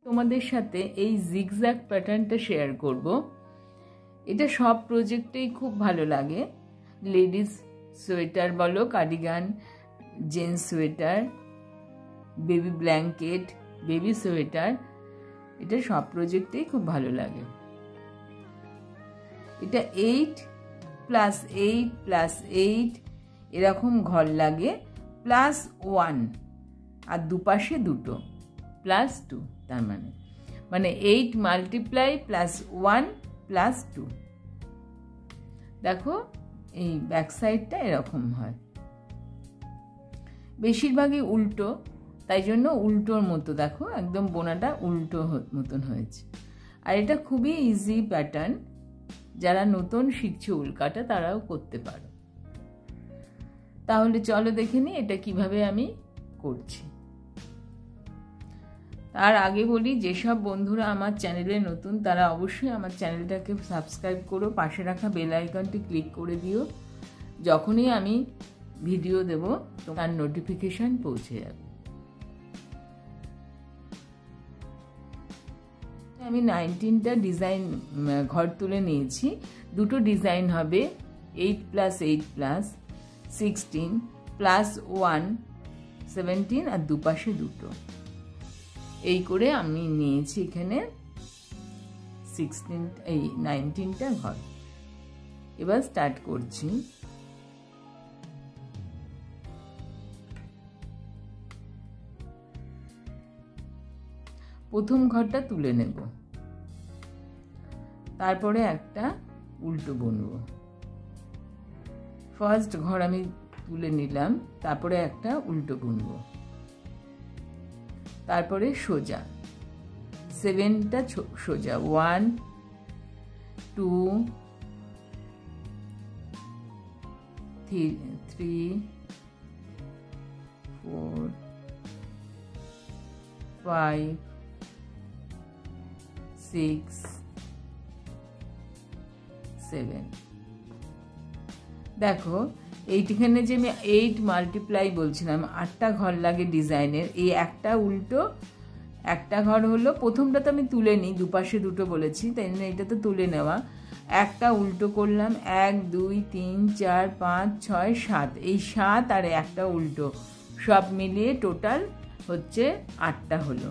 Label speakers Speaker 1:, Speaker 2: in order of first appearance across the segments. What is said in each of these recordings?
Speaker 1: তোমাদের সাথে এই জিগজ্যাগ প্যাটার্নটা শেয়ার করব। এটা সব প্রজেক্টেই খুব ভালো লাগে। লেডিস সোয়েটার বলো, cardigan, gents sweater, baby blanket, baby sweater, এটা সব প্রজেক্টেই খুব ভালো লাগে। এটা 8 + 8 + 8 এরকম ঘর লাগে, +1 আর দুপাশে দুটো +2, তার মানে 8 মাল্টিপ্লাই +1 +2। দেখো এই ব্যাক সাইডটা এরকম হয়, বেশিরভাগই উল্টো, তাই জন্য উল্টোর মতো দেখো একদম বোনাটা উল্টো মতন হয়েছে। আর এটা খুবই ইজি প্যাটার্ন, যারা নতুন শিখছে উল কাটা তারাও করতে পারো। তাহলে চলো দেখে নিই এটা কিভাবে আমি করছি। তার আগে বলি, যেসব বন্ধুরা আমার চ্যানেলে নতুন তারা অবশ্যই আমার চ্যানেলটাকে সাবস্ক্রাইব করো, পাশে রাখা বেল আইকনটি ক্লিক করে দিও। যখনই আমি ভিডিও দেব তোমার নোটিফিকেশন পৌঁছে যাবে। আমি 19টা ডিজাইন ঘর তুলে নিয়েছি। দুটো ডিজাইন হবে, 8 + 8 + 16 +1 17 আর দুপাশে দুটো। এই করে আমি নিয়েছি এখানে 19টা ঘর। এবার স্টার্ট করছি। প্রথম ঘরটা তুলে নেব, তারপরে একটা উল্টো বুনবো। ফার্স্ট ঘর আমি তুলে নিলাম, তারপরে একটা উল্টো বুনবো, তারপরে সোজা 7টা সোজা, 1 2 3 4 5 6 7। দেখো এইখানে যে আমি 8 মাল্টিপ্লাই বলছিলাম, 8টা ঘর লাগে ডিজাইনের। এই একটা উল্টো একটা ঘর হলো, প্রথমটা তো আমি তুলে নিই, দুপাশে দুটো বলেছি তাই জন্য এটা তো তুলে নেওয়া। একটা উল্টো করলাম, 1 2 3 4 5 6 7, এই 7 আর একটা উল্টো সব মিলিয়ে টোটাল হচ্ছে 8টা হলো।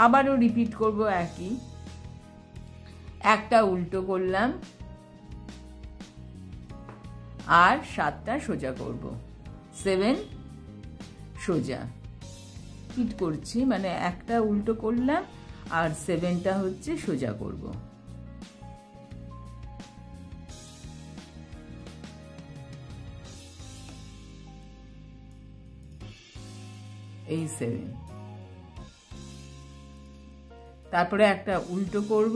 Speaker 1: আবারও রিপিট করব একই, একটা উল্টো করলাম আর 7টা সোজা করব, 7 সোজা রিপিট করছি, মানে একটা উল্টো করলাম আর 7টা হচ্ছে সোজা করব। এই 7, তারপরে একটা উল্টো করব।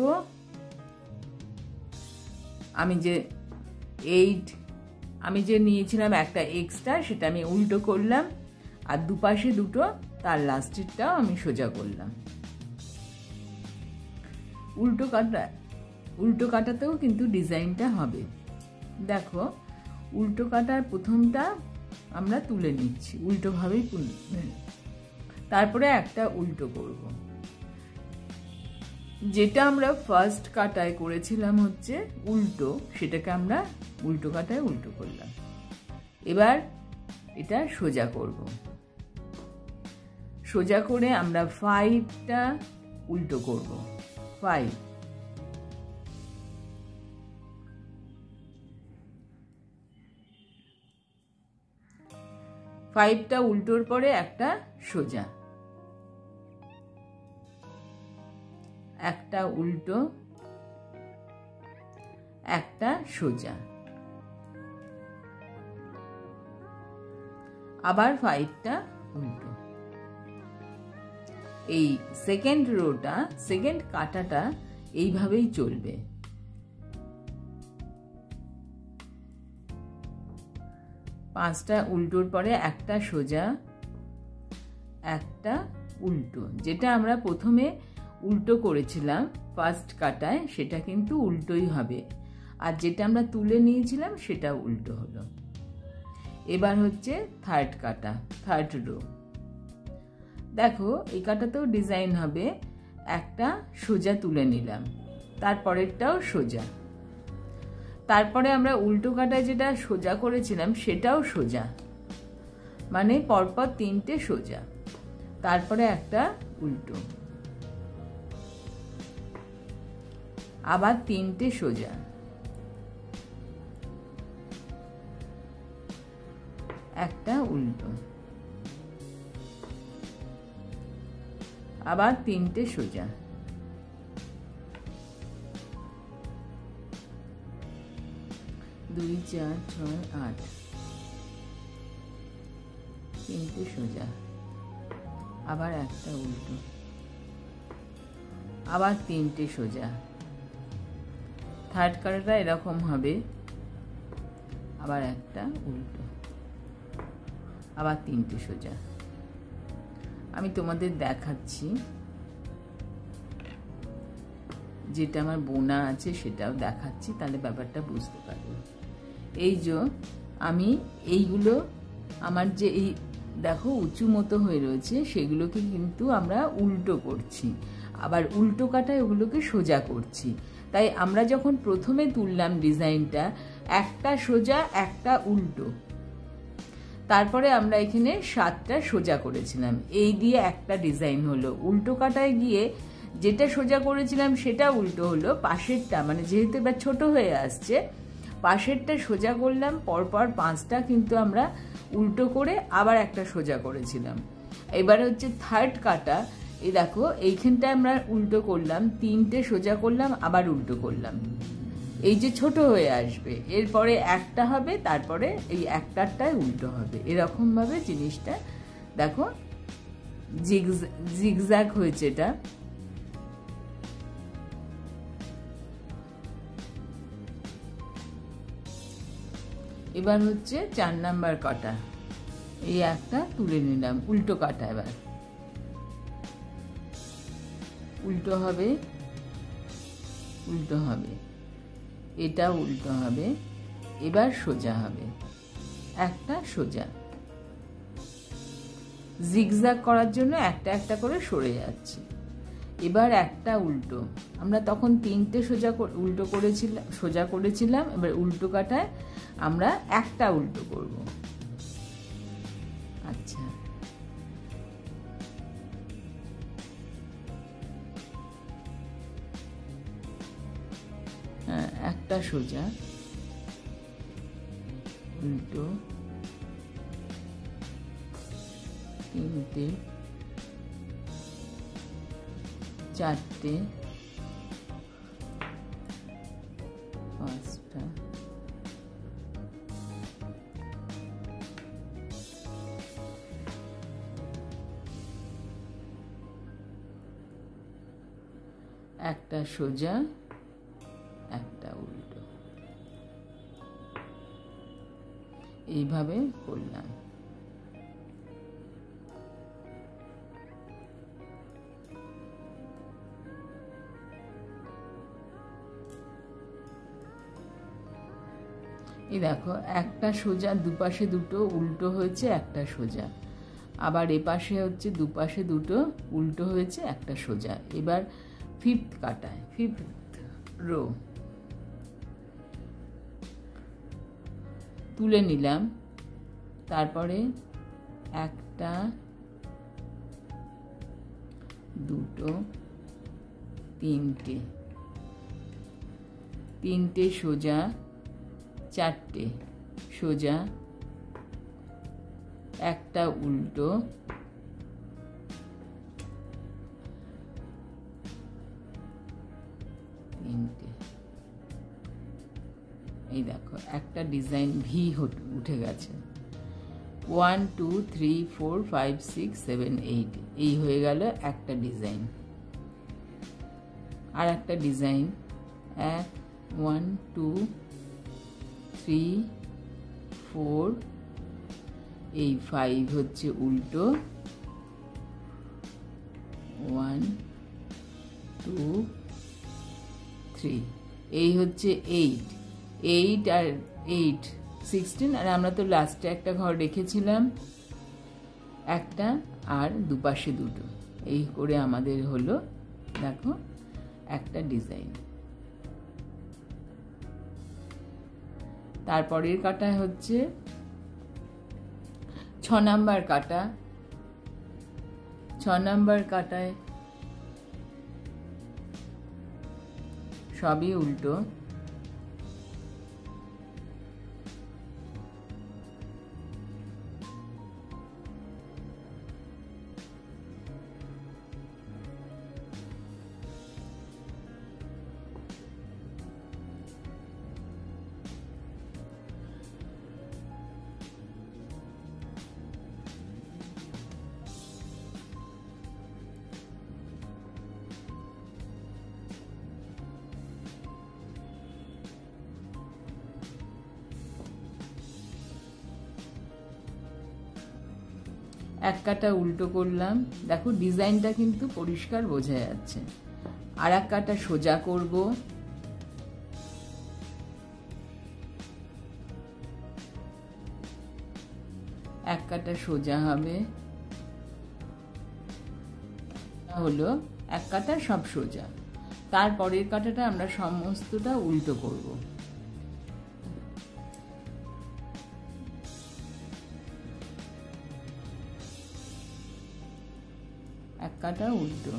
Speaker 1: আমি যে 8 আমি যে নিয়েছিলাম একটা এক্সট্রা, সেটা আমি উল্টো করলাম আর দুপাশে দুটো, তার লাস্টেরটাও আমি সোজা করলাম। উল্টো কাটাতেও কিন্তু ডিজাইনটা হবে। দেখো উল্টো কাটার প্রথমটা আমরা তুলে নিচ্ছি, উল্টোভাবেই তারপরে একটা উল্টো করব। যেটা আমরা ফার্স্ট কাটায় করেছিলাম হচ্ছে উল্টো, সেটাকে আমরা উল্টো কাটায় উল্টো করলাম। এবার এটা সোজা করব। সোজা করে আমরা 5টা উল্টো করব, 5টা উল্টোর পরে একটা সোজা, একটা উল্টো একটা সোজা, আবার 5টা উল্টো। এই সেকেন্ড রোটা, সেকেন্ড কাটাটা এইভাবেই চলবে। পাঁচটা উল্টোর পরে একটা সোজা একটা উল্টো, যেটা আমরা প্রথমে উল্টো করেছিলাম ফার্স্ট কাটায় সেটা কিন্তু উল্টোই হবে, আর যেটা আমরা তুলে নিয়েছিলাম সেটা উল্টো হলো। এবার হচ্ছে থার্ড কাটা, থার্ড রো। দেখো এই কাটাতেও ডিজাইন হবে, একটা সোজা তুলে নিলাম, তারপরেরটাও সোজা। তারপরে আমরা উল্টো কাটায় যেটা সোজা করেছিলাম সেটাও সোজা, মানে পরপর 3টে সোজা, তারপরে একটা উল্টো, আবার 3টে সোজা, একটা উল্টো, আবার 3টে সোজা, 2 4 6 8, 3টে সোজা, আবার একটা উল্টো, আবার 3টে সোজা। থার্ড কাটাটা এরকম হবে, আবার একটা উল্টো, আবার 3টে সোজা। আমি তোমাদের দেখাচ্ছি, যেটা আমার বোনা আছে সেটাও দেখাচ্ছি, তাহলে ব্যাপারটা বুঝতে পারবে। এই যে আমি এইগুলো আমার যে এই দেখো উঁচু মতো হয়ে রয়েছে সেগুলোকে কিন্তু আমরা উল্টো করছি, আবার উল্টো কাটায় ওগুলোকে সোজা করছি। তাই আমরা যখন প্রথমে তুললাম ডিজাইনটা, একটা সোজা একটা উল্টো, তারপরে আমরা এখানে 7টা সোজা করেছিলাম, এই দিয়ে একটা ডিজাইন হলো। উল্টো কাটায় গিয়ে যেটা সোজা করেছিলাম সেটা উল্টো হলো, পাশেরটা মানে যেহেতু এবার ছোট হয়ে আসছে, পাশেরটা সোজা করলাম, পরপর 5টা কিন্তু আমরা উল্টো করে আবার একটা সোজা করেছিলাম। এবার হচ্ছে থার্ড কাটা, এই দেখো এইখানটায় আমরা উল্টো করলাম, 3টে সোজা করলাম, আবার উল্টো করলাম, এই যে ছোট হয়ে আসবে, এরপরে একটা হবে, তারপরে এই একটারটায় উল্টো হবে, এরকম ভাবে জিনিসটা দেখো জিগজ্যাগ হয়েছে এটা। এবার হচ্ছে 4 নাম্বার কাটা, এই একটা তুলে নিলাম, উল্টো কাটা, এবার উল্টো হবে, উল্টো হবে, এটা উল্টো হবে, এবার সোজা হবে, একটা সোজা। জিগজ্যাগ করার জন্য একটা একটা করে সরে যাচ্ছে। এবার একটা উল্টো, আমরা তখন 3টে সোজা উল্টো করেছিলাম, সোজা করেছিলাম, এবার উল্টো কাটায় আমরা একটা উল্টো করব। আচ্ছা, হ্যাঁ, একটা সোজা, উল্টো, 3টে, 4টে, 5টা, একটা সোজা, একটা উল্টো, এইভাবে করলাম। এই দেখো একটা সোজা, দুপাশে দুটো উল্টো হয়েছে, একটা সোজা, আবার এপাশে হচ্ছে দুপাশে দুটো উল্টো হয়েছে, একটা সোজা। এবার 5th কাটায়, 5th রো তুলে নিলাম, তারপরে একটা, দুটো, 3টে, 3টে সোজা, 4টে সোজা, একটা উল্টো, তিনটে। এই দেখো একটা ডিজাইন ভি উঠে গেছে। 1 2 3 4 5 6 7 8, এই হয়ে গেল একটা ডিজাইন। আর একটা ডিজাইন 1 2 3 4, এই 5 হচ্ছে উল্টো, 1 2 3, এই হচ্ছে 8, 8 আর 8 16, আর আমরা তো লাস্টে একটা ঘর রেখেছিলাম, একটা আর দুপাশে দুটো, এই করে আমাদের হলো দেখো একটা ডিজাইন। তারপরের কাটা হচ্ছে 6 নাম্বার কাটা। 6 নাম্বার কাটায় সবই উল্টো। এক কাটা উল্টো করলাম, দেখো ডিজাইনটা কিন্তু পরিষ্কার বোঝা যাচ্ছে। আর এক কাটা সোজা করব, এক কাটা সোজা হবে, হলো এক কাটা সব সোজা। তারপরের কাটাটা আমরা সমস্তটা উল্টো করব। এক কাটা উল্টো।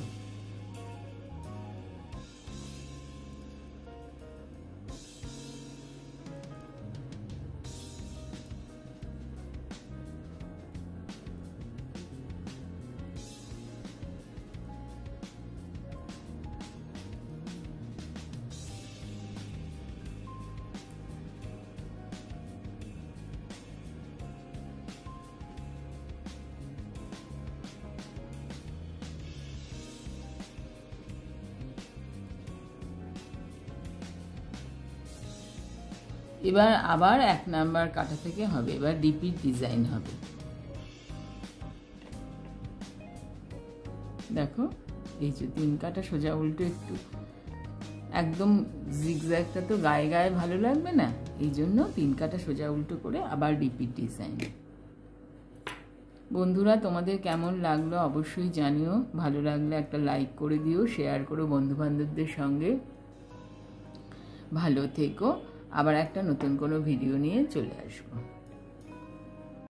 Speaker 1: এবার আবার 1 নাম্বার কাটা থেকে হবে, এবার রিপিট ডিজাইন হবে। দেখো এই যে 3 কাটা সোজা উল্টো, একটু একদম জিগজ্যাগটা তো গায়ে গায়ে ভালো লাগবে না, এই জন্য 3 কাটা সোজা উল্টো করে আবার রিপিট ডিজাইন। বন্ধুরা তোমাদের কেমন লাগলো অবশ্যই জানিও, ভালো লাগলে একটা লাইক করে দিও, শেয়ার করো বন্ধু বান্ধবদের সঙ্গে। ভালো থেকো, আবার একটা নতুন কোনো ভিডিও নিয়ে চলে আসবো।